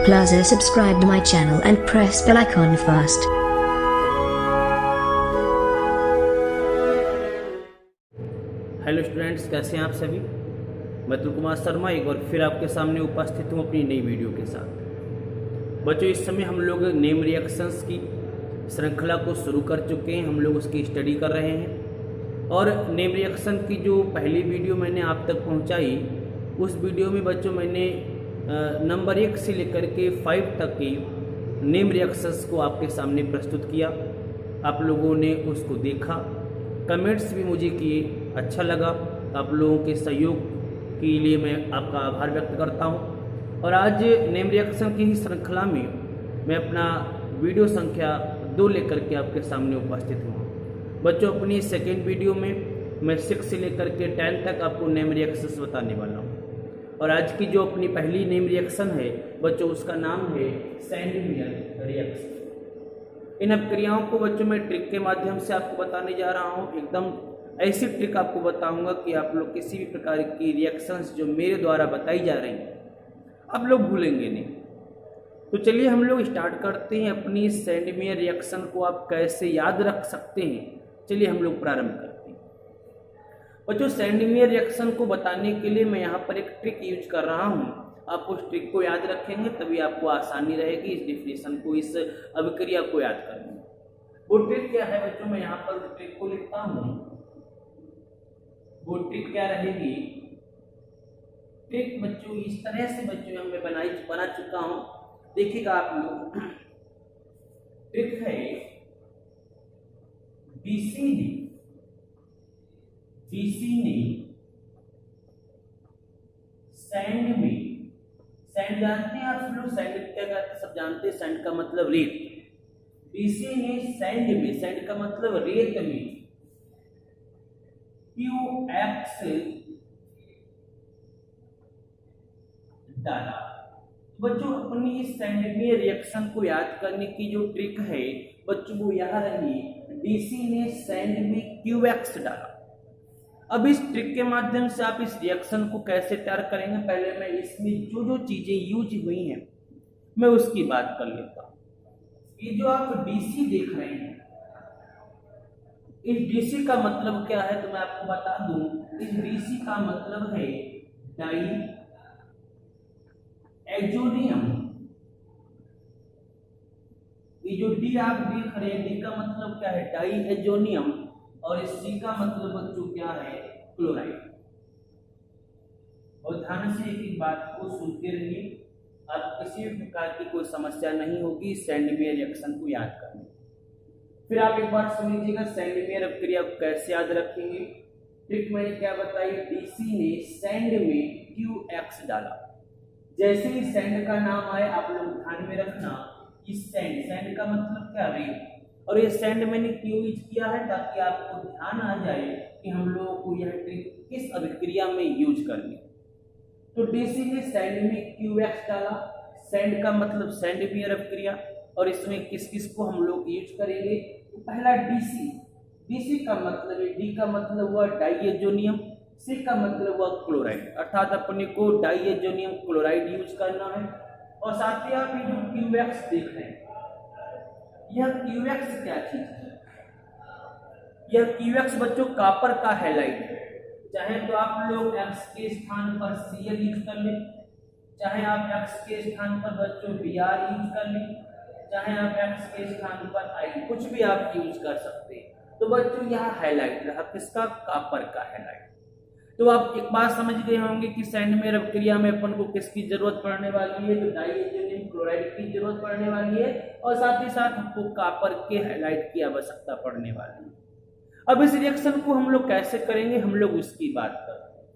Plaza, subscribe to my channel and press bell icon first. Hello students, कैसे हैं आप सभी। मैं अतुल कुमार शर्मा एक बार फिर आपके सामने उपस्थित हूं अपनी नई वीडियो के साथ। बच्चों, इस समय हम लोग नेम रिएक्शंस की श्रृंखला को शुरू कर चुके हैं। हम लोग उसकी स्टडी कर रहे हैं और नेम रिएक्शन की जो पहली वीडियो मैंने आप तक पहुंचाई, उस वीडियो में बच्चों मैंने नंबर 1 से लेकर के 5 तक की नेम रिएक्शंस को आपके सामने प्रस्तुत किया। आप लोगों ने उसको देखा, कमेंट्स भी मुझे किए, अच्छा लगा। आप लोगों के सहयोग के लिए मैं आपका आभार व्यक्त करता हूं। और आज नेम रिएक्शन की ही श्रृंखला में मैं अपना वीडियो संख्या 2 लेकर के आपके सामने उपस्थित हुआ। बच्चों, अपनी सेकेंड वीडियो में मैं 6 से लेकर के 10 तक आपको नेम रिएक्शंस बताने वाला हूं। और आज की जो अपनी पहली नेम रिएक्शन है बच्चों, उसका नाम है सैंडमेयर रिएक्शन। इन अपक्रियाओं को बच्चों मैं ट्रिक के माध्यम से आपको बताने जा रहा हूं। एकदम ऐसी ट्रिक आपको बताऊंगा कि आप लोग किसी भी प्रकार की रिएक्शंस जो मेरे द्वारा बताई जा रही हैं आप लोग भूलेंगे नहीं। तो चलिए हम लोग स्टार्ट करते हैं अपनी सैंडमेयर रिएक्शन को आप कैसे याद रख सकते हैं। चलिए हम लोग प्रारंभ करते हैं। बच्चों, सैंडमेयर रिएक्शन को बताने के लिए मैं यहाँ पर एक ट्रिक यूज कर रहा हूँ। आप उस ट्रिक को याद रखेंगे तभी आपको आसानी रहेगी इस डिफिनेशन को, इस अभिक्रिया को याद करने में। वो ट्रिक क्या है बच्चों, मैं यहाँ पर ट्रिक को लिखता हूँ। वो ट्रिक क्या रहेगी? ट्रिक बच्चों इस तरह से बच्चों मैं बना चुका हूँ, देखिएगा आप लोग। ट्रिक है बीसी ने सैंड में, सैंड जानते हैं आप सब लोग, सैंड क्या कहते हैं सब जानते हैं, सैंड का मतलब रेत। बीसी ने सैंड में, सैंड का मतलब रेत में QX डाला। बच्चों, अपनी इस सैंडमेयर रिएक्शन को याद करने की जो ट्रिक है बच्चों वो यह रही, डीसी ने सैंड में QX डाला। अब इस ट्रिक के माध्यम से आप इस रिएक्शन को कैसे तैयार करेंगे, पहले मैं इसमें जो जो चीजें यूज हुई हैं मैं उसकी बात कर लेता हूं। ये जो आप डीसी देख रहे हैं, इस डीसी का मतलब क्या है तो मैं आपको बता दूं। इस डीसी का मतलब है डाई एजोनियम। ये जो डी आप देख रहे हैं, डी का मतलब क्या है? Diazonium. और इस सी का मतलब बच्चों क्या है? क्लोराइड। और ध्यान से एक बात को सुनते रहिए, आप किसी भी प्रकार की कोई समस्या नहीं होगी सैंडमेयर रिएक्शन को याद करने। फिर आप एक बार सुन लीजिएगा सैंडमेयर अपक्रिया को कैसे याद रखेंगे। ट्रिक मैंने क्या बताई? डीसी ने सैंड में QX डाला। जैसे ही सैंड का नाम आए आप लोग ध्यान में रखना, इस सैंड, सैंड का मतलब क्या? रेत। और ये सैंड मैंने क्यों यूज किया है ताकि आपको ध्यान आ जाए कि हम लोगों को यह ट्रिक किस अभिक्रिया में यूज करनी। तो डीसी ने सैंड में QX डाला। सैंड का मतलब सैंडमेयर अपक्रिया। और इसमें किस किस को हम लोग यूज करेंगे? तो पहला डीसी, डीसी का मतलब है, डी का मतलब हुआ डाइएजोनियम, सी का मतलब हुआ क्लोराइड, अर्थात अपने को डाइएजोनियम क्लोराइड यूज करना है। और साथ ही आप ये जो QX देख रहे हैं, यह QX क्या चीज है? यह QX बच्चों कापर का हैलाइड है। चाहे तो आप लोग X के स्थान पर Cl यूज कर लें, चाहे आप X के स्थान पर बच्चों Br यूज कर लें, चाहे आप X के स्थान पर I, कुछ भी आप यूज कर सकते हैं। तो बच्चों यह हैलाइड रहा किसका? कापर का हैलाइड। तो आप एक बात समझ गए होंगे कि सैंडमेयर अपक्रिया में अपन को किसकी जरूरत पड़ने वाली है? तो डाइएजोनियम क्लोराइड की जरूरत पड़ने वाली है और साथ ही साथ हमको कापर के हैलाइड की आवश्यकता पड़ने वाली है। अब इस रिएक्शन को हम लोग कैसे करेंगे, हम लोग उसकी बात करते हैं।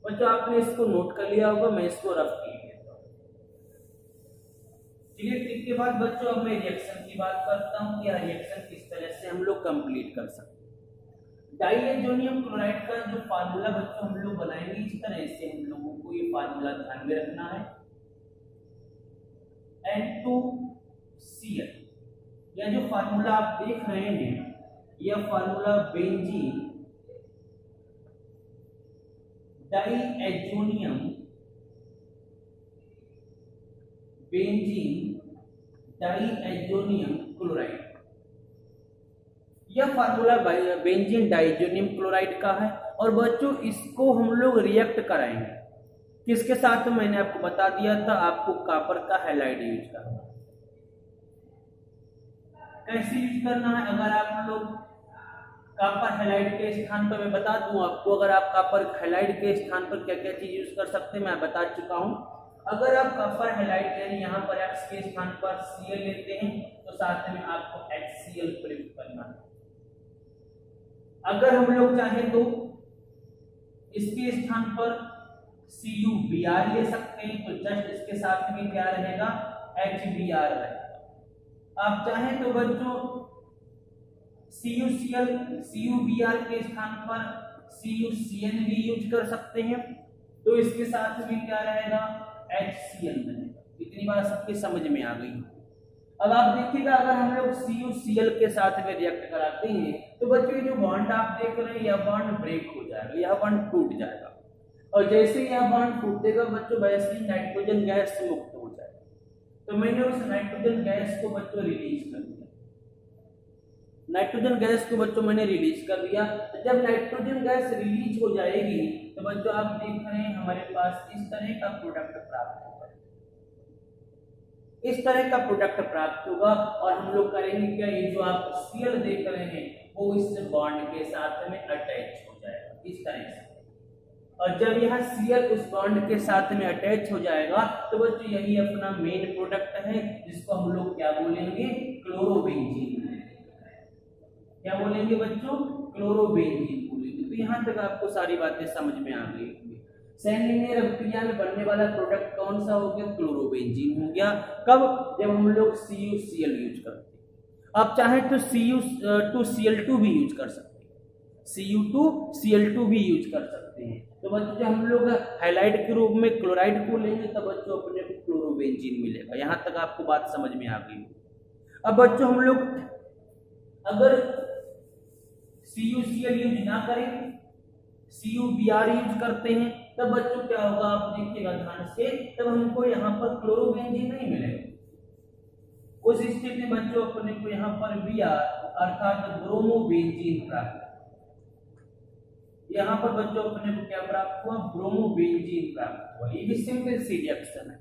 बच्चों, आपने इसको नोट कर लिया होगा, मैं इसको रफ कर लेता हूं। चलिए, ट्रिक के बाद बच्चों अब मैं रिएक्शन की बात करता हूं कि यह रिएक्शन किस तरह से हम लोग कंप्लीट कर सकते हैं। डाइएजोनियम क्लोराइड का जो फार्मूला बच्चों हम लोग बनाएंगे, इस तरह से हम लोगों को ये फार्मूला ध्यान में रखना है। N2Cl, यह जो फार्मूला आप देख रहे हैं यह formula benzene diazonium benzene diazonium chloride. यह फार्मूला बेंजीन डाइएज़ोनियम क्लोराइड का है और बच्चों इसको हम लोग रिएक्ट कराएंगे किसके साथ, मैंने आपको बता दिया था आपको कॉपर का हैलाइड यूज करना है। कैसे यूज करना है, अगर आप लोग कॉपर हैलाइड के स्थान पर, मैं बता दूं आपको, अगर आप कॉपर हैलाइड के स्थान पर क्या क्या चीज यूज कर सकते हैं मैं बता चुका हूं। अगर आप कॉपर हैलाइड यानी यहाँ पर X के स्थान पर Cl लेते हैं तो साथ में आपको HCl प्रयुक्त करना है। अगर हम लोग चाहें तो इसके स्थान पर CuBr ले सकते हैं तो जस्ट इसके साथ में क्या रहेगा, HBr रहेगा। आप चाहें तो बच्चों CuBr के स्थान पर CuCN भी यूज कर सकते हैं तो इसके साथ में क्या रहेगा, HCl रहेगा। इतनी बात सबके समझ में आ गई। अब आप देखिएगा अगर हम लोग CuCl के साथ में रिएक्ट कराते हैं तो बच्चों जो बॉन्ड आप देख रहे हैं यह बॉन्ड ब्रेक हो जाएगा, यह बॉन्ड टूट जाएगा और जैसे यह बॉन्ड टूटेगा बच्चों वैसे ही नाइट्रोजन गैस से मुक्त हो जाएगा। तो मैंने उस नाइट्रोजन गैस को बच्चों रिलीज कर दिया, नाइट्रोजन गैस को बच्चों मैंने रिलीज कर दिया। तो जब नाइट्रोजन गैस रिलीज हो जाएगी तो बच्चों आप देख रहे हैं हमारे पास इस तरह का प्रोडक्ट प्राप्त होगा, इस तरह का प्रोडक्ट प्राप्त होगा और हम लोग करेंगे क्या, ये जो आप Cl देख रहे हैं वो इस बॉन्ड के साथ में अटैच हो जाएगा इस तरह से। और जब यह Cl उस बॉन्ड के साथ में अटैच हो जाएगा तो बच्चों यही अपना मेन प्रोडक्ट है जिसको हम लोग क्या बोलेंगे, क्लोरोबेंजीन। क्या बोलेंगे बच्चों, क्लोरोबेंजीन बोलेंगे। तो यहाँ तक आपको सारी बातें समझ में आ गई। सैन्य अभिक्रिया में बनने वाला प्रोडक्ट कौन सा हो गया, क्लोरोबेंजीन हो गया। कब, जब हम लोग CuCl यूज करते हैं। आप चाहें तो Cu2Cl2 भी यूज कर सकते हैं, Cu2Cl2 भी यूज कर सकते हैं। तो बच्चों जब हम लोग हैलाइड के रूप में क्लोराइड को लेंगे तब बच्चों अपने को क्लोरोबेंजीन मिलेगा। यहाँ तक आपको बात समझ में आ गई। अब बच्चों हम लोग अगर CuCl यूज ना करें, CuBr यूज करते हैं तब बच्चों क्या होगा, आप देखिएगा ध्यान से, तब हमको यहाँ पर क्लोरोबेंजीन नहीं मिलेगा। उस स्थिति में बच्चों अपने को यहाँ पर Br अर्थात ब्रोमोबेंजीन प्राप्त, यहाँ पर बच्चों अपने को क्या प्राप्त हुआ, ब्रोमोबेंजीन प्राप्त हुआ। ये भी सिंपल सी रिएक्शन है,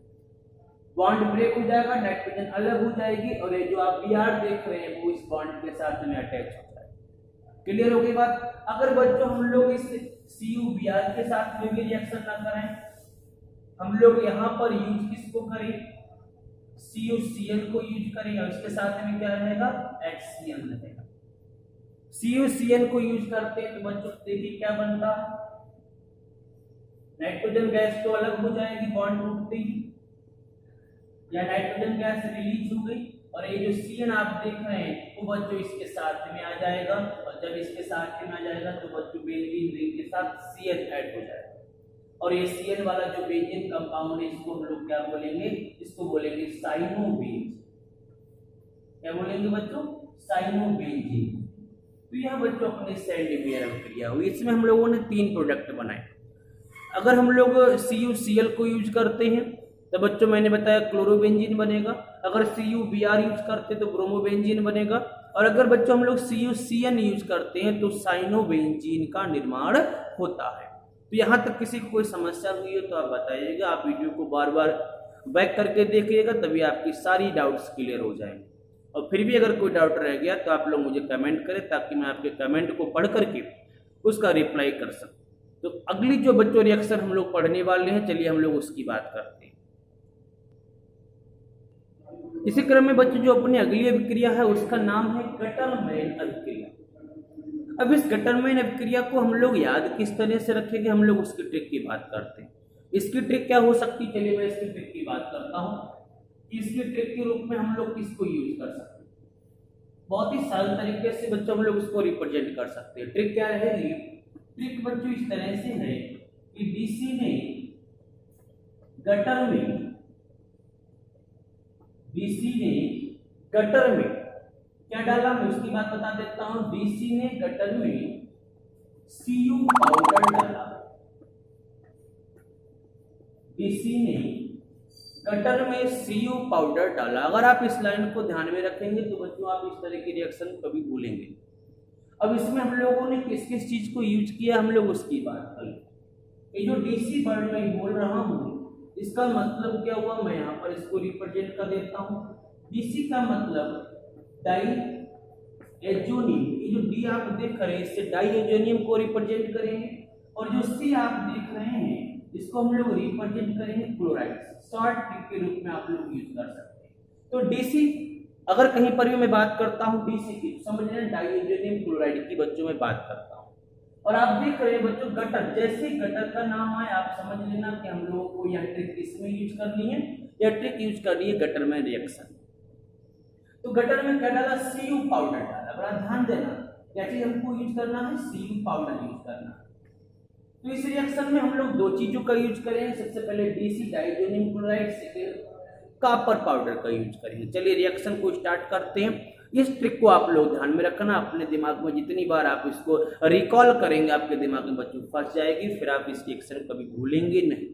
बॉन्ड ब्रेक हो जाएगा, नाइट्रोजन अलग हो जाएगी और ये जो आप Br देख रहे हैं वो इस बॉन्ड के साथ में अटैच हो जाएगा। क्लियर हो गई बात। अगर बच्चों हम लोग इस CuBr के साथ में भी रिएक्शन ना करें, हम लोग यहाँ पर यूज किसको करें, CuCl को यूज करें और इसके साथ में क्या रहेगा, HCl रहेगा। CuCl को यूज करते हैं तो बच्चों देखिए क्या बनता है, नाइट्रोजन गैस तो अलग हो जाएगी बॉन्ड टूटते ही, या नाइट्रोजन गैस रिलीज हो गई और ये जो Cn आप देख रहे हैं वो बच्चों इसके साथ में आ जाएगा और जब इसके साथ में आ जाएगा तो बच्चों बेंजीन रिंग के साथ Cn ऐड हो जाएगा और ये Cn वाला जो बेंजीन कंपाउंड है इसको हम लोग क्या बोलेंगे, इसको बोलेंगे साइनोबेंजीन। क्या बोलेंगे बच्चों, साइनोबेंजीन। तो यह बच्चों अपने सैंड-मेयर अभिक्रिया हुई। इसमें हम लोगों ने 3 प्रोडक्ट बनाए। अगर हम लोग CuCl को यूज करते हैं तो बच्चों मैंने बताया क्लोरोबेंजीन बनेगा, अगर CuBr यूज करते तो ब्रोमोबेंजीन बनेगा और अगर बच्चों हम लोग CuCN यूज करते हैं तो साइनोबेंजीन का निर्माण होता है। तो यहाँ तक किसी को कोई समस्या हुई हो तो आप बताइएगा, आप वीडियो को बार बार बैक करके देखिएगा तभी आपकी सारी डाउट्स क्लियर हो जाएंगे। और फिर भी अगर कोई डाउट रह गया तो आप लोग मुझे कमेंट करें ताकि मैं आपके कमेंट को पढ़ करके उसका रिप्लाई कर सकूं। तो अगली जो बच्चों रिएक्शन हम लोग पढ़ने वाले हैं, चलिए हम लोग उसकी बात करते हैं। इसी क्रम में बच्चों जो अपनी अगली अभिक्रिया है उसका नाम है गटरमैन अभिक्रिया। अब इस गटरमैन अभिक्रिया को हम लोग याद किस तरह से रखेंगे, हम लोग उसकी ट्रिक की बात करते हैं। इसकी ट्रिक क्या हो सकती है, चलिए मैं इसकी ट्रिक की बात करता हूँ। इसकी ट्रिक के रूप में हम लोग किसको यूज कर सकते हैं, बहुत ही सरल तरीके से बच्चों हम लोग उसको रिप्रेजेंट कर सकते हैं। ट्रिक क्या रहेगी, ट्रिक बच्चों इस तरह से है कि डीसी ने गटर में क्या डाला, मैं उसकी बात बता देता हूं। डीसी ने गटर में Cu पाउडर डाला, डीसी ने गटर में सीयू पाउडर डाला। अगर आप इस लाइन को ध्यान में रखेंगे तो बच्चों आप इस तरह की रिएक्शन कभी भूलेंगे। अब इसमें हम लोगों ने किस किस चीज को यूज किया हम लोग उसकी बात करें। ये जो डीसी वर्ड मैं बोल रहा हूँ इसका मतलब क्या हुआ, मैं यहाँ पर इसको रिप्रेजेंट कर देता हूँ। डीसी का मतलब डाई एजोनियम, ये जो डी आप देख रहे हैं इससे डाई एजोनियम को रिप्रेजेंट करेंगे, और जो सी आप देख रहे हैं इसको हम लोग रिप्रेजेंट करेंगे क्लोराइड। शॉर्ट ट्रिक के रूप में आप लोग यूज कर सकते हैं। तो डीसी अगर कहीं पर भी मैं बात करता हूँ डीसी की, समझ रहे हैं डाई एजोनियम क्लोराइड की बच्चों में बात करता हूँ। और आप देख रहे हैं बच्चों गटर, जैसे गटर का नाम आए आप समझ लेना कि हम लोगों को यह ट्रिक किसमें यूज करनी है, यह ट्रिक यूज करनी है गटर में रिएक्शन। तो गटर में क्या डाला, सीयू पाउडर डाला। बड़ा ध्यान देना क्या चीज हमको यूज करना है, सीयू पाउडर यूज करना है। तो इस रिएक्शन में हम लोग दो चीजों का यूज करेंगे, सबसे पहले DC diazonium chloride, second copper powder का यूज करेंगे। चलिए रिएक्शन को स्टार्ट करते हैं। इस ट्रिक को आप लोग ध्यान में रखना, अपने दिमाग में जितनी बार आप इसको रिकॉल करेंगे आपके दिमाग में बच्चों फंस जाएगी, फिर आप इस रिएक्शन को कभी भूलेंगे नहीं।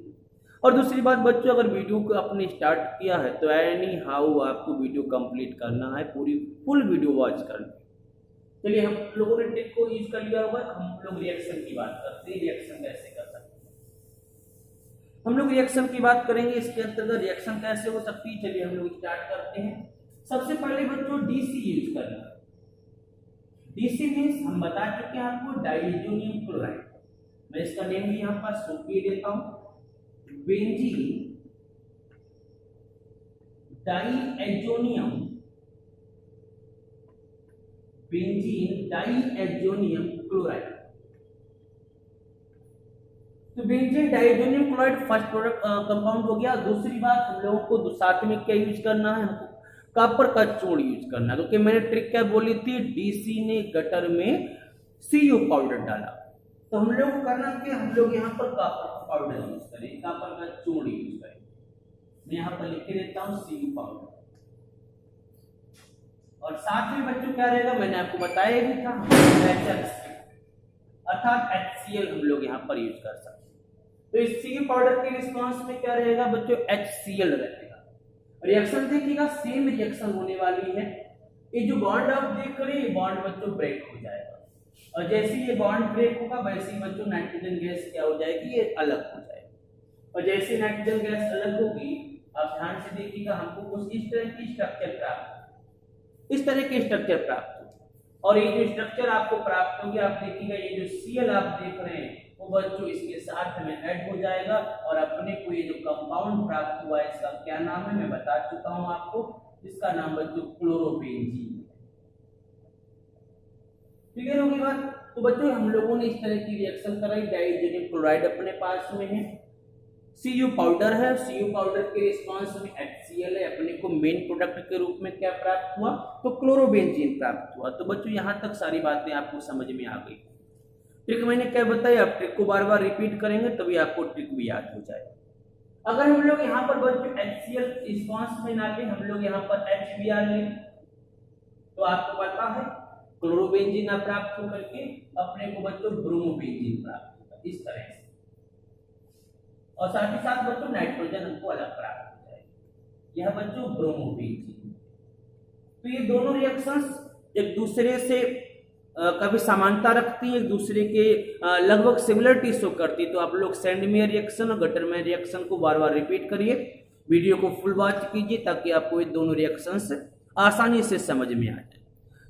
और दूसरी बात बच्चों, अगर वीडियो को आपने स्टार्ट किया है तो एनी हाउ आपको वीडियो कंप्लीट करना है, पूरी फुल वीडियो वॉच करनी है। चलिए हम लोगों ने ट्रिक को यूज कर लिया होगा, हम लोग रिएक्शन की बात करते हैं। रिएक्शन कैसे कर सकते हैं, हम लोग रिएक्शन की बात करेंगे, इसके अंतर्गत रिएक्शन कैसे हो सकती है। चलिए हम लोग स्टार्ट करते हैं। सबसे पहले बच्चों डीसी यूज करना। डीसी मीन्स हम बता चुके हैं आपको डाइजोनियम क्लोराइड। मैं इसका नेम भी यहाँ पर सूखी देता हूं, benzene diazonium, benzene diazonium chloride. तो benzene diazonium chloride first product compound हो गया। दूसरी बात हम लोगों को साथ में क्या यूज करना है, हमको कॉपर का चूर्ण यूज करना है, क्योंकि मैंने ट्रिक क्या बोली थी, डीसी ने गटर में सीयू पाउडर डाला। तो हम लोग करना क्या, हम लोग यहाँ पर कॉपर पाउडर यूज करें, कॉपर का चूर्ण यूज करें। मैं यहाँ पर लिख के देता हूँ सीयू पाउडर। और साथ में बच्चों क्या रहेगा, मैंने आपको बताया भी था, अर्थात HCl हम लोग यहाँ पर यूज कर सकते हैं। तो इस सीयू पाउडर के रिस्पॉन्स में क्या रहेगा बच्चों, HCl रहेगा। रिएक्शन देखिएगा सेम रिएक्शन होने वाली है। ये जो बॉन्ड आप देख रहे हैं ये बॉन्ड बच्चों ब्रेक हो जाएगा, और जैसे ये बॉन्ड ब्रेक होगा वैसे ही बच्चों नाइट्रोजन गैस क्या हो जाएगी, ये अलग हो जाएगी। और जैसे नाइट्रोजन गैस अलग होगी आप ध्यान से देखिएगा, हमको कुछ इस तरह की स्ट्रक्चर प्राप्त, इस तरह के स्ट्रक्चर प्राप्त हो। और ये जो स्ट्रक्चर आपको प्राप्त होगी आप देखिएगा, ये जो Cl आप देख रहे हैं वो बच्चों इसके साथ में ऐड हो जाएगा, और अपने को ये जो कंपाउंड प्राप्त हुआ है इसका क्या नाम है मैं बता चुका हूं आपको, इसका नाम बच्चों क्लोरोबेंजीन। क्लियर होगी बात। तो बच्चों हम लोगों ने इस तरह की रिएक्शन कराई, डाइजोनियम क्लोराइड अपने पास में है, सीयू पाउडर है, सीयू पाउडर के रिस्पांस में HCl है, अपने को मेन प्रोडक्ट के रूप में क्या प्राप्त हुआ, तो क्लोरोबेंजीन प्राप्त हुआ। तो बच्चों यहां तक सारी बातें आपको समझ में आ गई। ट्रिक मैंने क्या बताई, आप ट्रिक को बार बार रिपीट करेंगे तभी आपको ट्रिक भी याद हो जाएगा। अगर हम लोग यहाँ पर बच्चों HCl रिस्पांस में ना ले, हम लोग यहाँ पर HBr ले, तो आपको पता है क्लोरोबेंजीन प्राप्त होकर के अपने को बच्चों ब्रोमोबेंजीन प्राप्त होगा, इस तरह से। और साथ ही साथ बच्चों नाइट्रोजन हमको अलग प्राप्त हो जाएगा, यह बच्चों ब्रोमोबेंजीन। तो ये दोनों रिएक्शंस एक दूसरे से काफी समानता रखती है, एक दूसरे के लगभग सिमिलरिटी शो करती है। तो आप लोग सैंडमेयर रिएक्शन और गटरमेयर रिएक्शन को बार बार रिपीट करिए, वीडियो को फुल वॉच कीजिए ताकि आपको ये दोनों रिएक्शंस आसानी से समझ में आ जाए।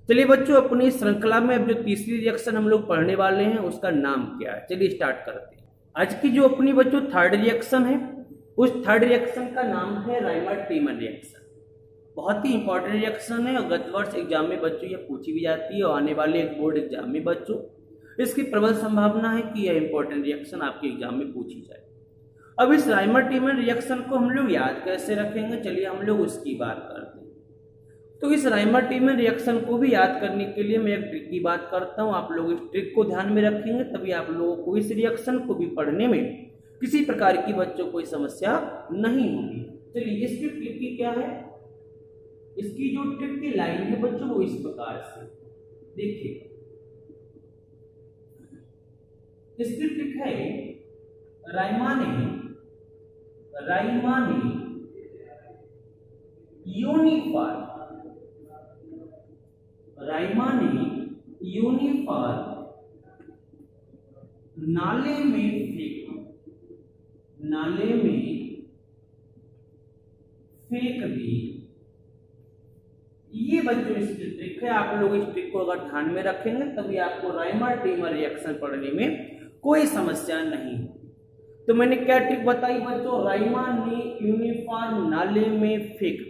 चलिए बच्चों अपनी श्रृंखला में अब जो तीसरी रिएक्शन हम लोग पढ़ने वाले हैं उसका नाम क्या है, चलिए स्टार्ट करते हैं। आज की जो अपनी बच्चों थर्ड रिएक्शन है, उस थर्ड रिएक्शन का नाम है राइमर-टीमर रिएक्शन। बहुत ही इंपॉर्टेंट रिएक्शन है और गत वर्ष एग्जाम में बच्चों ये पूछी भी जाती है, और आने वाले एक बोर्ड एग्जाम में बच्चों इसकी प्रबल संभावना है कि यह इंपॉर्टेंट रिएक्शन आपके एग्जाम में पूछी जाए। अब इस राइमर-टीमर रिएक्शन को हम लोग याद कैसे रखेंगे, चलिए हम लोग उसकी बात करते हैं। तो इस राइमर-टीमर रिएक्शन को भी याद करने के लिए मैं एक ट्रिक की बात करता हूँ, आप लोग इस ट्रिक को ध्यान में रखेंगे तभी आप लोगों को इस रिएक्शन को भी पढ़ने में किसी प्रकार की बच्चों कोई समस्या नहीं होगी। चलिए इसकी ट्रिक की क्या है, इसकी जो ट्रिक की लाइन है बच्चों वो इस प्रकार से देखिए, इसकी ट्रिक है राइमाने यूनिफॉर्म, राइमा ने यूनिफॉर्म नाले में फेंका, नाले में फेंक दी। ये बच्चों इसकी ट्रिक है, आप लोग इस ट्रिक को अगर ध्यान में रखेंगे तभी आपको राइमर टीमर रिएक्शन पढ़ने में कोई समस्या नहीं। तो मैंने क्या ट्रिक बताई बच्चों, राइमा ने यूनिफॉर्म नाले में फेंक।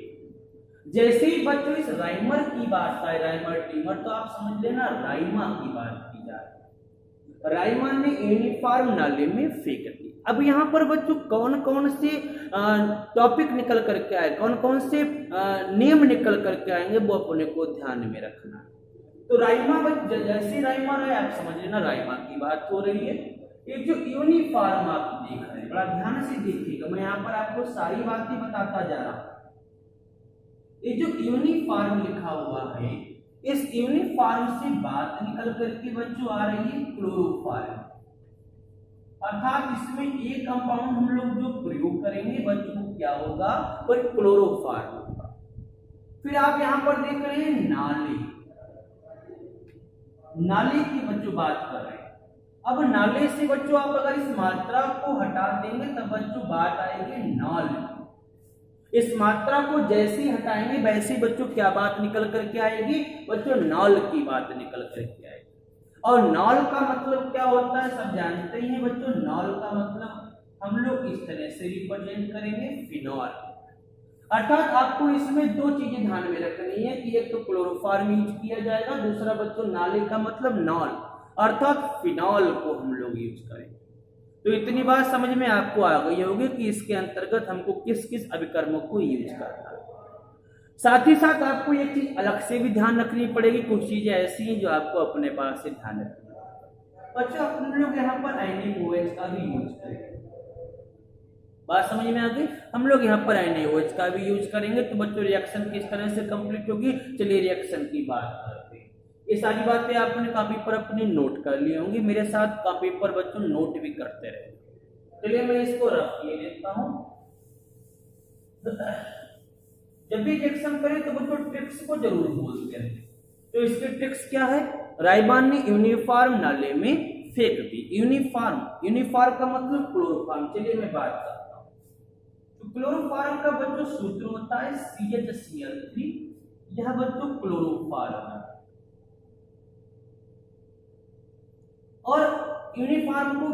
जैसे ही बच्चों इस राइमर की बात आए, राइमर टीमर, तो आप समझ लेना राइमा की बात की जा रही है। राइमा ने यूनिफॉर्म नाले में फेंक दी। अब यहाँ पर बच्चों कौन कौन से टॉपिक निकल करके आए, कौन कौन से नियम निकल करके आएंगे वो अपने को ध्यान में रखना। तो राइमा जैसे राइमा है आप समझ लेना राइमा की बात हो रही है। ये जो यूनिफॉर्म आप देख रहे हैं, बड़ा ध्यान से देखिएगा, मैं यहाँ पर आपको सारी बातें बताता जा रहा हूँ। ये जो यूनिफॉर्म लिखा हुआ है, इस यूनिफॉर्म से बात निकल करके बच्चों आ रही है क्लोरोफॉर्म, अर्थात इसमें एक कंपाउंड हम लोग जो प्रयोग करेंगे बच्चों क्या होगा, वो क्लोरोफॉर्म होगा। फिर आप यहाँ पर देख रहे हैं नाले, नाले की बच्चों बात कर रहे हैं। अब नाले से बच्चों आप अगर इस मात्रा को हटा देंगे तब बच्चों बात आएगी नॉल। इस मात्रा को जैसे ही हटाएंगे वैसे बच्चों क्या बात निकल करके आएगी बच्चों, नॉल की बात निकल करके आएगी। और नॉल का मतलब क्या होता है सब जानते ही हैं बच्चों। नॉल का मतलब हम लोग इस तरह से रिप्रेजेंट करेंगे फिनॉल। अर्थात आपको इसमें दो चीजें ध्यान में रखनी है कि एक तो क्लोरोफॉर्म यूज किया जाएगा, दूसरा बच्चों नाले का मतलब नॉल, अर्थात फिनॉल को हम लोग यूज करेंगे। तो इतनी बात समझ में आपको आ गई होगी कि इसके अंतर्गत हमको किस किस अभिकर्मों को यूज करना है। साथ ही साथ आपको एक चीज अलग से भी ध्यान रखनी पड़ेगी, कुछ चीजें ऐसी हैं जो आपको अपने पास से ध्यान रखनी है। बच्चों हम लोग यहाँ पर NaOH का भी यूज करेंगे, बात समझ में आ गई। हम लोग यहाँ पर NaOH का भी यूज करेंगे। तो बच्चों रिएक्शन किस तरह से कंप्लीट होगी, चलिए रिएक्शन की बात करते हैं। ये सारी बातें आपने कॉपी पर अपने नोट कर ली होंगी, मेरे साथ कॉपी पर बच्चों नोट भी करते रहे। चलिए मैं इसको रख किए देता हूं। जब भी रिएक्शन करें तो बच्चों ट्रिक्स को जरूर बोलते हैं। तो इसके ट्रिक्स क्या है, राइमा ने यूनिफॉर्म नाले में फेंक दी। यूनिफॉर्म, यूनिफॉर्म का मतलब क्लोरोफॉर्म। चलिए मैं बात करता हूं। तो क्लोरोफॉर्म का बच्चों सूत्र होता है CHCl3। यह बच्चों क्लोरोफॉर्म है। और यूनिफॉर्म को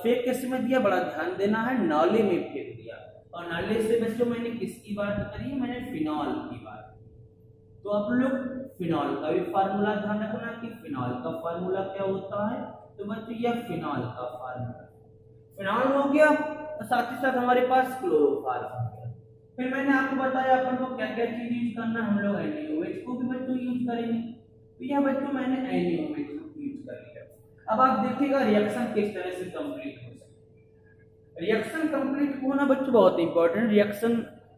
फेंक किस में दिया, बड़ा ध्यान देना है, नाले में फेंक दिया। और नाले से बच्चों मैंने किसकी बात करी है, मैंने फिनॉल की बात। तो आप लोग फिनॉल का भी फार्मूला ध्यान रखना कि फिनॉल का फार्मूला क्या होता है। तो बच्चों यह फिनॉल का फार्मूला, फिनॉल हो गया, और साथ ही साथ हमारे पास क्लोरोफॉर्म हो गया। फिर मैंने आपको बताया अपन को क्या क्या चीज यूज करना है। हम लोग NaOH को भी बच्चों यूज करेंगे। तो यह बच्चों मैंने NaOH को यूज कर लिया। अब आप देखिएगा रिएक्शन किस तरह से कंप्लीट हो सकती है। रिएक्शन कंप्लीट होना बच्चों बहुत इंपॉर्टेंट। रिएक्शन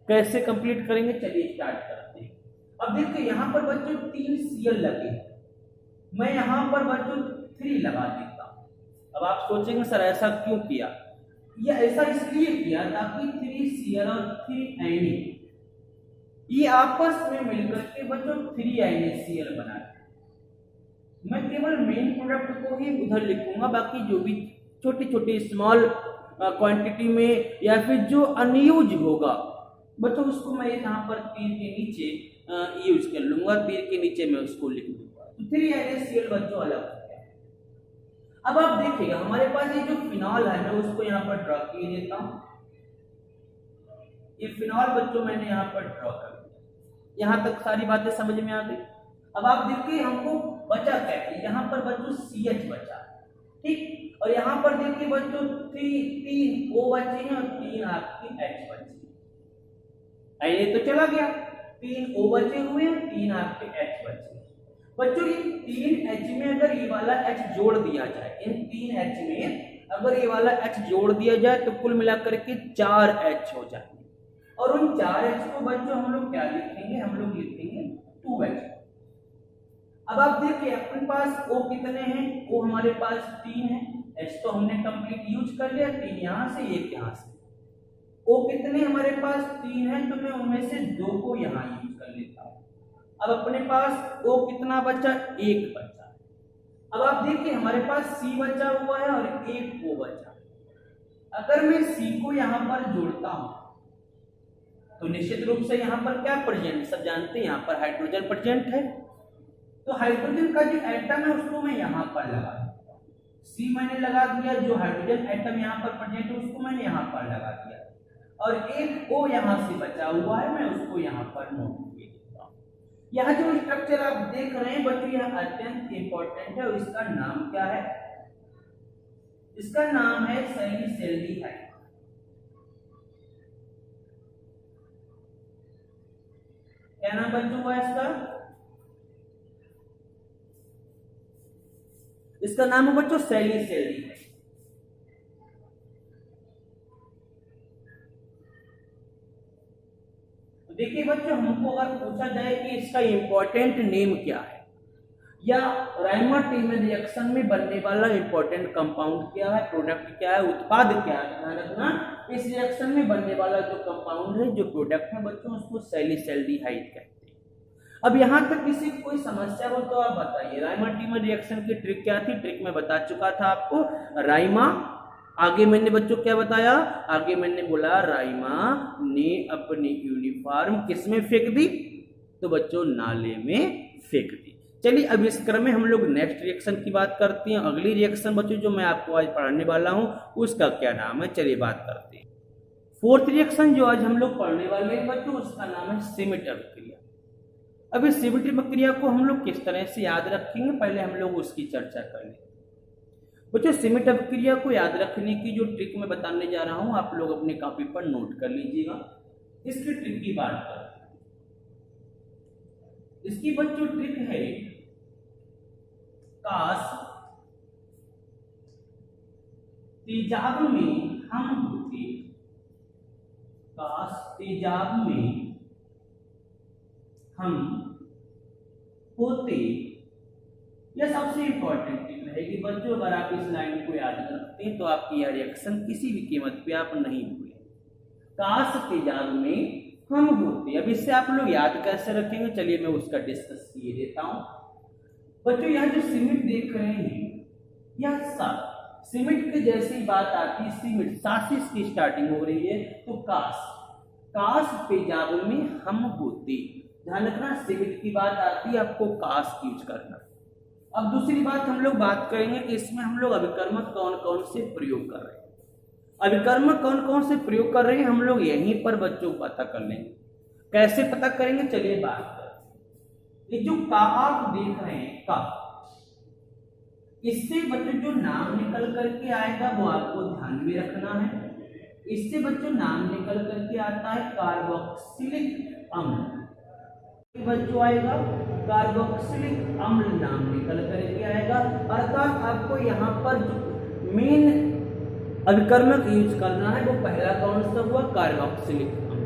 कैसे कंप्लीट करेंगे, चलिए स्टार्ट करते हैं। अब देखिए यहाँ पर बच्चों 3 Cl लगे, मैं यहाँ पर बच्चों 3 लगा देता हूँ। अब आप सोचेंगे सर ऐसा क्यों किया, यह ऐसा इसलिए किया ताकि 3 Cl और 3 Na ये आपस में मिलकर के बच्चों 3 NaCl बनाए। मैं केवल मेन प्रोडक्ट को ही उधर लिखूंगा, बाकी जो भी छोटी छोटी स्मॉल क्वांटिटी में या फिर जो अनयूज होगा बच्चों उसको मैं यहाँ पर तीर के नीचे यूज कर लूंगा। तीर के नीचे मैं उसको लिख दूंगा। तो 3 NaCl बच्चों अलग हो गया। अब आप देखिएगा हमारे पास ये जो फिनॉल है मैं उसको यहाँ पर ड्रॉ किए देता हूँ। ये फिनॉल बच्चों मैंने यहाँ पर ड्रॉ कर दिया। यहाँ तक सारी बातें समझ में आ गई। अब आप देखिए हमको बचा क्या है, यहाँ पर बच्चों CH बचा, ठीक। और यहाँ पर देखिए बच्चों 3 O बचे हैं और 3 आपकी H बचे। Na तो चला गया, 3 O बचे हुए हैं, 3 आपके H बचे। बच्चों ये 3 H में अगर ये वाला H जोड़ दिया जाए, इन 3 H में अगर ये वाला H जोड़ दिया जाए तो कुल मिलाकर के 4 H हो जाएंगे। और उन 4 H को बच्चों हम लोग क्या लिखेंगे, हम लोग लिखेंगे 2H। अब आप देखिए अपने पास O कितने हैं, O हमारे पास 3 है। H तो हमने कंप्लीट यूज कर लिया, 3 यहाँ से 1 यहाँ से। O कितने हमारे पास 3 है, तो मैं उनमें से 2 को यहाँ यूज कर लेता हूँ। अब अपने पास O कितना बचा, 1 बचा। अब आप देखिए हमारे पास C बचा हुआ है और 1 O बचा। अगर मैं C को यहाँ पर जोड़ता हूँ तो निश्चित रूप से यहाँ पर क्या प्रेजेंट, सब जानते हैं यहाँ पर हाइड्रोजन प्रेजेंट है। तो हाइड्रोजन का जो एटम है उसको मैं यहाँ पर लगा दूंगा। C मैंने लगा दिया, जो हाइड्रोजन एटम यहाँ पर प्रेजेंट है उसको मैंने यहाँ पर लगा दिया, और 1 O यहाँ से बचा हुआ है, मैं उसको यहाँ पर नोट कर देता हूँ। यह जो स्ट्रक्चर आप देख रहे हैं बच्चों, यह अत्यंत इंपॉर्टेंट है और इसका नाम क्या है? इसका नाम है सैलिसैल्डिहाइड। क्या नाम बच्चों हुआ इसका? इसका नाम है बच्चों सैलिसैल्डिहाइड। तो देखिए बच्चों, हमको अगर पूछा जाए कि इसका इंपॉर्टेंट नेम क्या है या राइमर-टीमर रिएक्शन में बनने वाला इंपॉर्टेंट कंपाउंड क्या है, प्रोडक्ट क्या है, उत्पाद क्या है, ध्यान रखना इस रिएक्शन में बनने वाला जो कंपाउंड है, जो प्रोडक्ट है बच्चों, उसको सैलिसैल्डिहाइड कहते हैं। अब यहाँ तक किसी कोई समस्या हो तो आप बताइए। राइमर-टीमर रिएक्शन की ट्रिक क्या थी? ट्रिक मैं बता चुका था आपको। राइमा, आगे मैंने बच्चों क्या बताया? आगे मैंने बोला राइमा ने अपनी यूनिफॉर्म किस में फेंक दी? तो बच्चों नाले में फेंक दी। चलिए अब इस क्रम में हम लोग नेक्स्ट रिएक्शन की बात करते हैं। अगली रिएक्शन बच्चों जो मैं आपको आज पढ़ाने वाला हूं उसका क्या नाम है, चलिए बात करते हैं। फोर्थ रिएक्शन जो आज हम लोग पढ़ने वाले हैं बच्चों, उसका नाम है सिमिट अभिक्रिया। अब इस सिमिट अभिक्रिया को हम लोग किस तरह से याद रखेंगे, पहले हम लोग उसकी चर्चा कर लें। बच्चों सिमिट अभिक्रिया को याद रखने की जो ट्रिक मैं बताने जा रहा हूं, आप लोग अपने कॉपी पर नोट कर लीजिएगा। इसकी ट्रिक की बात करते हैं। इसकी बच्चों ट्रिक है काश तेजाब में हम होते, काश तेजाब में हम होते। यह सबसे इंपॉर्टेंट ट्रिक रहेगी बच्चों। अगर आप इस लाइन को याद रखते हैं तो आपकी यह रिएक्शन किसी भी कीमत पे आप नहीं भूलें। काश तेजाब में हम होते। अब इससे आप लोग याद कैसे रखेंगे, चलिए मैं उसका डिस्कस किए देता हूं। बच्चों यह जो सिमिट देख रहे हैं, यह सिमिट के जैसी बात आती है, सिमिट सासिस की स्टार्टिंग हो रही है, तो काश तेजाब में हम होते। ध्यान रखना सिमिट की बात आती है, आपको काश यूज करना। अब दूसरी बात हम लोग बात करेंगे कि इसमें हम लोग अभिकर्मक कौन कौन से प्रयोग कर रहे हैं। अभिकर्मक कौन कौन से प्रयोग कर रहे हैं हम लोग यहीं पर बच्चों पता कर लेंगे। कैसे पता करेंगे, चलिए बात करते हैं। ये जो का आप देख रहे हैं का, इससे बच्चों जो नाम निकल करके आएगा वो आपको ध्यान में रखना है। इससे बच्चों नाम निकल करके आता है कार्बोक्सिलिक अम्ल। बच्चों आएगा कार्बोक्सिलिक अम्ल नाम निकल करके आएगा। अर्थात आपको यहाँ पर जो मेन अभिकर्मक यूज करना है वो पहला कौन सा हुआ, कार्बोक्सिलिक अम्ल।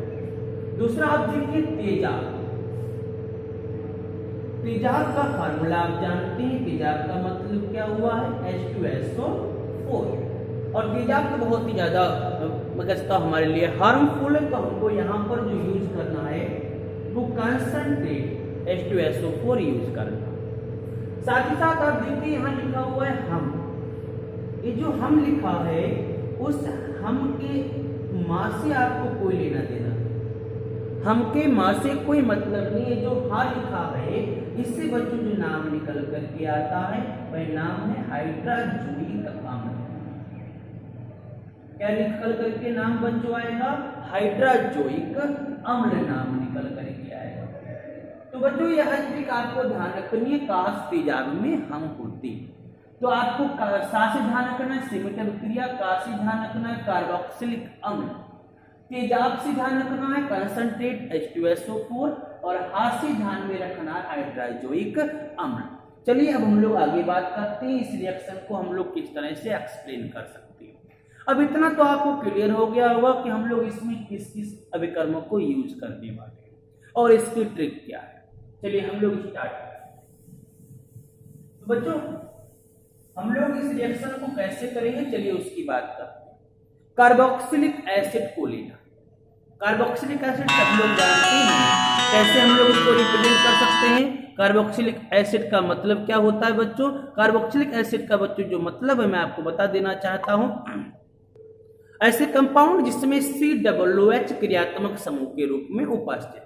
दूसरा आप देखिए तेजाब। तेजाब का फार्मूला आप जानते हैं, तेजाब का मतलब क्या हुआ है, H2SO4। और तेजाब तो बहुत ही ज्यादा हमारे लिए हार्मफुल है, तो हमको यहाँ पर जो यूज करना है वो कंसंट्रेट H2SO4 यूज करना। साथ ही साथ आप देखिए यहाँ लिखा हुआ है हम। ये जो हम लिखा है उस हम के मां से आपको कोई लेना देना, हम के मां से कोई मतलब नहीं है। जो हा लिखा है इससे बच्चों जो नाम निकल करके आता है वह नाम है हाइड्राजोइक अम्ल। क्या निकल करके नाम बच्चों आएगा, हाइड्राजोइक अम्ल नाम निकल करके आएगा। तो बच्चों यह ट्रिक आपको ध्यान रखनी है, काश तेजाब में हम होते। तो आपको सा से ध्यान रखना है सिमिट अभिक्रिया, का से ध्यान रखना है कार्बोक्सिलिक अम्ल, तेजाब से ध्यान रखना है कंसंट्रेट H2SO4 और हा से ध्यान में रखना है हाइड्राजोइक अम्ल। चलिए अब हम लोग आगे बात करते हैं इस रिएक्शन को हम लोग किस तरह से एक्सप्लेन कर सकते हैं। अब इतना तो आपको क्लियर हो गया होगा कि हम लोग इसमें किस किस अभिकर्मक को यूज करने वाले हैं और इसकी ट्रिक क्या है। चलिए हम लोग स्टार्ट करें। तो बच्चों हम लोग इस रिएक्शन को कैसे करेंगे, चलिए उसकी बात करते हैं। कार्बोक्सिलिक एसिड को लेना, कार्बोक्सिलिक एसिड सभी लोग जानते हैं, कैसे हम लोग इसको रिप्रेजेंट कर सकते हैं। कार्बोक्सिलिक एसिड का मतलब क्या होता है बच्चों? कार्बोक्सिलिक एसिड का बच्चों जो मतलब है मैं आपको बता देना चाहता हूं। ऐसे कंपाउंड जिसमें COOH क्रियात्मक समूह के रूप में उपस्थित है,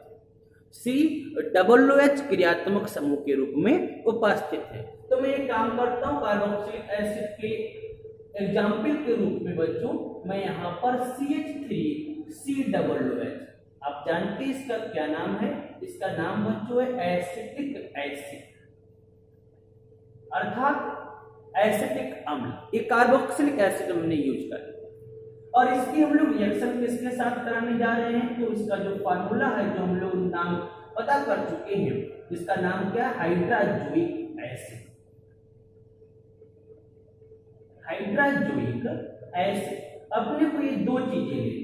COOH क्रियात्मक समूह के रूप में उपस्थित है। तो मैं एक काम करता हूं, कार्बोक्सिलिक एसिड के एग्जाम्पल के रूप में बच्चों मैं यहाँ पर CH3COOH, आप जानते हैं इसका क्या नाम है? इसका नाम बच्चों है एसिटिक एसिड, अर्थात एसिटिक अम्ल। ये कार्बोक्सिलिक एसिड हमने यूज कर लिया और इसकी हम लोग रिएक्शन किसके साथ कराने जा रहे हैं? तो इसका जो फार्मूला है, जो हम लोग नाम पता कर चुके हैं, इसका नाम क्या है? Hydrazoic acid. Hydrazoic acid. अपने को ये दो चीजें लेनी,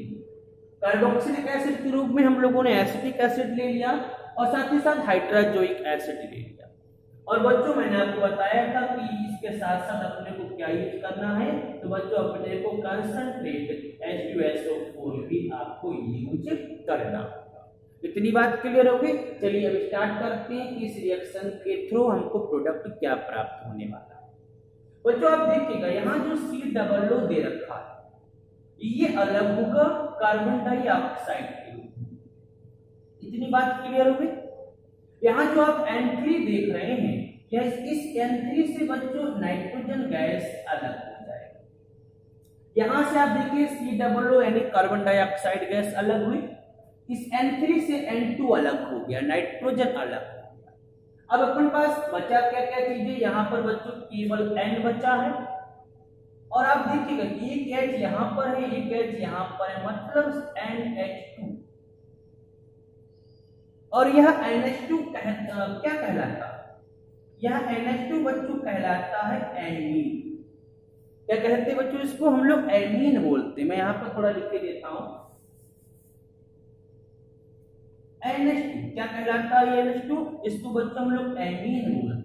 कार्बोक्सिलिक एसिड के रूप में हम लोगों ने एसिटिक एसिड ले लिया और साथ ही साथ हाइड्राजोइक एसिड ले लिया। और बच्चों मैंने आपको बताया था कि इसके साथ साथ अपने को क्या यूज करना है? तो बच्चों अपने को कंसंट्रेट H2SO4 भी आपको यूज करना होगा। इतनी बात क्लियर हो गई? चलिए अब स्टार्ट करते हैं कि इस रिएक्शन के थ्रू हमको प्रोडक्ट क्या प्राप्त होने वाला है। बच्चों आप देखिएगा यहाँ जो COO दे रखा है ये अलग होगा कार्बन डाइऑक्साइड के रूप में। इतनी बात क्लियर हो गई? यहाँ जो आप N3 देख रहे हैं, इस N3 से बच्चों नाइट्रोजन गैस अलग हो जाएगा। यहां से आप देखिए COO यानी कार्बन डाइऑक्साइड गैस अलग हुई, इस N3 से N2 अलग हो गया, नाइट्रोजन अलग हो गया। अब अपन पास बचा क्या क्या चीजें? यहाँ पर बच्चों केवल N बचा है और आप देखिएगा एक H यहाँ पर है, एक H यहाँ पर है, मतलब NH2। और यह NH2 क्या कहलाता है? यह NH2 बच्चों कहलाता है एमीन। क्या कहते हैं बच्चों इसको? हम लोग एमीन बोलते हैं। मैं यहाँ पर थोड़ा लिख के देता हूं, NH2 क्या कहलाता है? NH2 इसको बच्चों हम लोग एमीन बोलते हैं।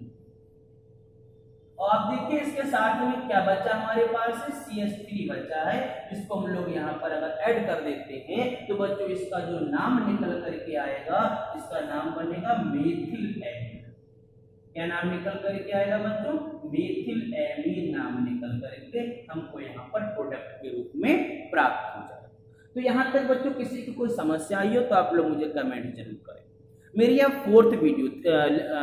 और आप देखिए इसके साथ में क्या बचा हमारे पास है? CH3 बचा है, जिसको हम लोग यहाँ पर अगर ऐड कर देते हैं तो बच्चों इसका जो नाम निकल करके आएगा, इसका नाम बनेगा मेथिल एमीन। क्या नाम निकल करके आएगा बच्चों? मेथिल एमीन नाम निकल करके हमको यहाँ पर प्रोडक्ट के रूप में प्राप्त हो जाएगा। तो यहाँ तक बच्चों किसी की कोई समस्या आई हो तो आप लोग मुझे कमेंट जरूर करें। मेरी यह 4th वीडियो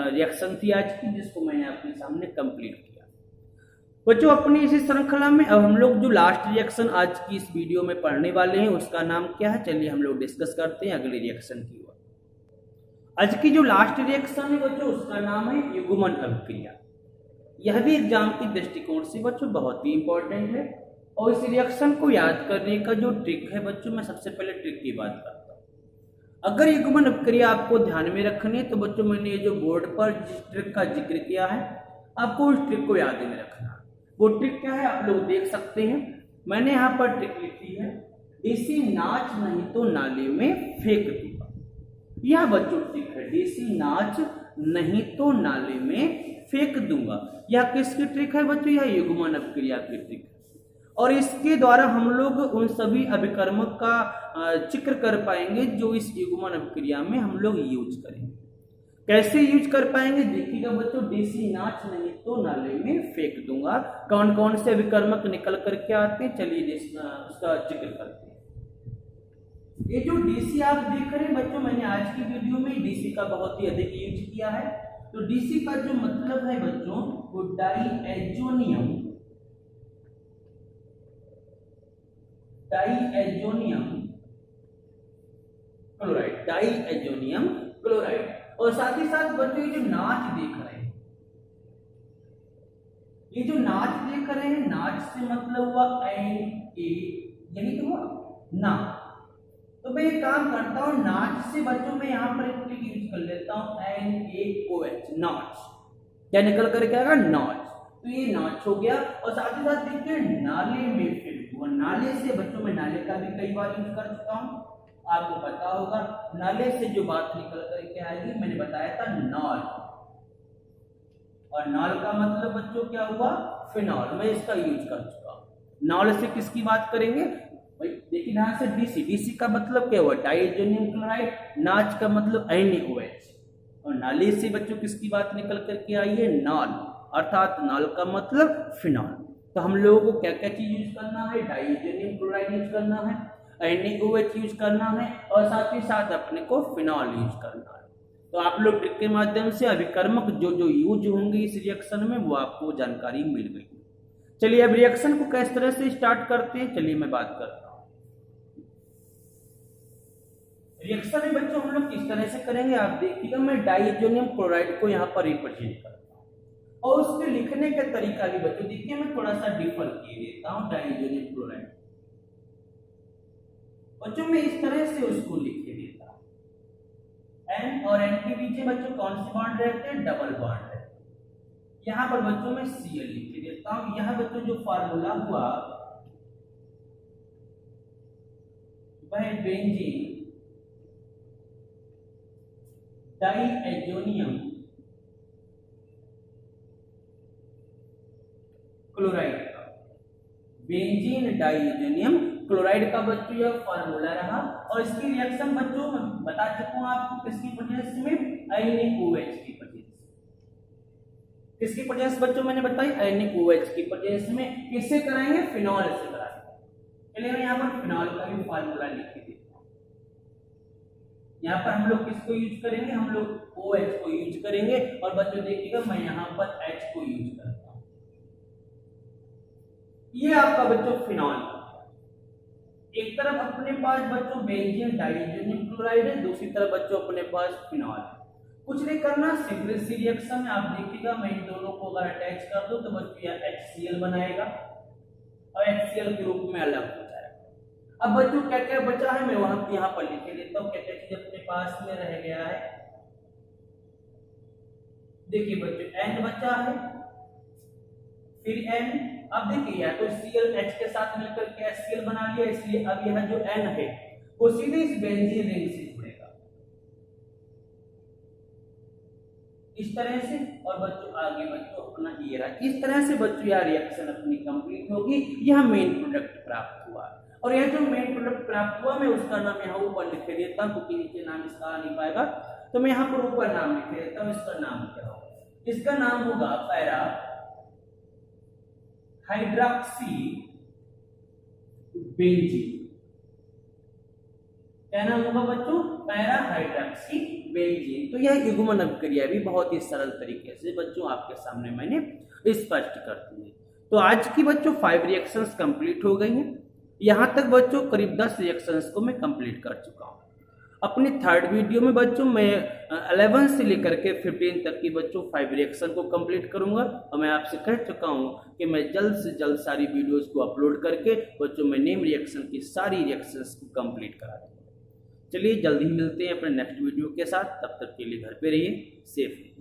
रिएक्शन थी आज की, जिसको मैंने अपने सामने कंप्लीट किया। बच्चों अपनी इसी श्रृंखला में अब हम लोग जो लास्ट रिएक्शन आज की इस वीडियो में पढ़ने वाले हैं उसका नाम क्या है? चलिए हम लोग डिस्कस करते हैं अगले रिएक्शन की ओर। आज की जो लास्ट रिएक्शन है बच्चों उसका नाम है युग्मन अभिक्रिया। यह भी एग्जाम की दृष्टिकोण से बच्चों बहुत ही इंपॉर्टेंट है और इस रिएक्शन को याद करने का जो ट्रिक है बच्चों, मैं सबसे पहले ट्रिक की बात करता हूं। अगर युग्मन अभिक्रिया आपको ध्यान में रखनी है तो बच्चों मैंने ये जो बोर्ड पर जिस ट्रिक का जिक्र किया है आपको उस ट्रिक को याद में रखना है। वो ट्रिक क्या है आप लोग देख सकते हैं। मैंने यहाँ पर ट्रिक लिखी है, देसी नाच नहीं तो नाले में फेंक दूंगा। यह बच्चों ट्रिक है, देसी नाच नहीं तो नाले में फेंक दूंगा। यह किसकी ट्रिक है बच्चों? यह युग्मन अभिक्रिया की ट्रिक है और इसके द्वारा हम लोग उन सभी अभिकर्मक का जिक्र कर पाएंगे जो इस युग्मन अभिक्रिया में हम लोग यूज करेंगे। कैसे यूज कर पाएंगे देखिएगा बच्चों, देसी नाच नहीं तो नाले में फेंक दूंगा। कौन कौन से अभिकर्मक निकल करके आते हैं चलिए उसका जिक्र करते हैं। ये जो DC आप देख रहे हैं बच्चों, मैंने आज की वीडियो में DC का बहुत ही अधिक यूज किया है। तो DC का जो मतलब है बच्चों वो डाईएजोनियम क्लोराइड, डाईएजोनियम क्लोराइड। और साथ ही साथ बच्चों ये जो नाच देख रहे हैं, ये जो नाच देख रहे हैं, नाच से मतलब हुआ Na, यानी कि वो ना। तो मैं एक काम करता हूं, नाच से बच्चों में यहाँ पर एक ट्रिक यूज कर लेता हूं, NaOH, नाच। क्या निकल करके आएगा? नाच। तो ये नाच हो गया। और साथ ही साथ देखिए नाले में फेंक दूंगा। नाले से बच्चों में नाले का भी कई बार यूज कर चुका हूं, आपको पता होगा। नाले से जो बात निकल करके आएगी मैंने बताया था नॉल, और नॉल का मतलब बच्चों क्या हुआ? फिनॉल। मैं इसका यूज कर चुका हूं। नॉल से किसकी बात करेंगे? भाई देखिए ध्यान से, डीसी का मतलब क्या हुआ, डाइजोनियम क्लोराइड, नाच का मतलब NaOH, और नाली से बच्चों किसकी बात निकल करके आई है, नाल, अर्थात नाल का मतलब फिनॉल। तो हम लोगों को क्या क्या चीज यूज करना है, डाइजोनियम क्लोराइड यूज करना है, NaOH यूज करना है, और साथ ही साथ अपने को फिनॉल यूज करना है। तो आप लोग ट्रिक के माध्यम से अभिकर्मक जो जो यूज होंगे इस रिएक्शन में वो आपको जानकारी मिल गई। चलिए अब रिएक्शन को किस तरह से स्टार्ट करते हैं, चलिए मैं बात करता हूं। रिएक्शन में बच्चों हम लोग किस तरह से करेंगे, आप देखिएगा, मैं डाइजोनियम क्लोराइड को यहाँ पर रिप्रेजेंट करता हूँ, और उसके लिखने का तरीका भी बच्चों देखिए मैं थोड़ा सा डिफर किए देता हूँ। डाइजोनियम क्लोराइड बच्चों मैं इस तरह से उसको लिख के देता हूँ, N और N के बीच में बच्चों कौन से बॉन्ड रहते हैं, डबल बॉन्ड रहते हैं। यहाँ पर बच्चों मैं Cl लिख के देता हूँ। यहाँ बच्चों जो फार्मूला हुआ वह बेंजीन डाइएजोनियम क्लोराइड का, बेंजीन डाइएजोनियम क्लोराइड का बच्चों यह फार्मूला रहा। और इसकी रिएक्शन बच्चों मैं बता चुका हूं आपको किसकी प्रेजेंस में, NaOH की प्रेजेंस। किसकी प्रेजेंस बच्चों मैंने बताई, NaOH की प्रेजेंस में। किससे कराएंगे, फिनॉल से कराएंगे। चलिए मैं यहाँ पर फिनॉल का भी फार्मूला लिख के देता हूँ। यहाँ पर हम लोग किसको यूज करेंगे, हम लोग OH को यूज करेंगे, और बच्चों देखिएगा मैं यहाँ पर H को यूज करता हूँ। ये आपका बच्चों फिनॉल, एक तरफ अपने पास बच्चों बेंजीन डाइएजोनियम क्लोराइड है, दूसरी तरफ बच्चों अपने पास फिनॉल है। कुछ नहीं करना, सिंपल सी रिएक्शन में आप देखिएगा मैं इन दोनों को अगर अटैच कर दूं तो बच्चों यह HCl बनाएगा और HCl के रूप में अलग हो जाएगा। अब बच्चों क्या क्या बचा है मैं वहां यहाँ पर लिख देता हूँ, क्या क्या चीज अपने पास में रह गया है। देखिए बच्चों N बचा है, फिर N, अब देखिए या तो Cl H के साथ मिलकर के HCl बना लिया, इसलिए अब यह जो N है वो सीधे इस बेंजीन रिंग से जुड़ेगा इस तरह से, और बच्चों आगे बच्चों अपना ये रहा। इस तरह से बच्चों यह रिएक्शन अपनी कंप्लीट होगी। यह मेन प्रोडक्ट प्राप्त हुआ, और यह जो मेन प्रोडक्ट प्राप्त हुआ मैं उसका नाम यहाँ ऊपर लिख देता हूँ क्योंकि नीचे नाम इसका आ नहीं पाएगा, तो मैं यहाँ पर ऊपर नाम लिख देता हूँ। इसका नाम क्या होगा, इसका नाम होगा पैरा हाइड्रॉक्सी बेंजीन। क्या नाम होगा बच्चों, पैरा हाइड्रॉक्सी बेंजीन। तो यह युग्मन अभिक्रिया भी बहुत ही सरल तरीके से बच्चों आपके सामने मैंने स्पष्ट कर दी है। तो आज की बच्चों 5 रिएक्शंस कंप्लीट हो गई हैं। यहां तक बच्चों करीब 10 रिएक्शंस को मैं कंप्लीट कर चुका हूं। अपनी 3rd वीडियो में बच्चों मैं 11 से लेकर के 15 तक की बच्चों 5 रिएक्शन को कंप्लीट करूंगा, और मैं आपसे कह चुका हूं कि मैं जल्द से जल्द सारी वीडियोस को अपलोड करके बच्चों मैं नेम रिएक्शन की सारी रिएक्शंस को कंप्लीट करा दूंगा। चलिए जल्द ही मिलते हैं अपने नेक्स्ट वीडियो के साथ, तब तक के लिए घर पे रहिए, सेफ रहिए।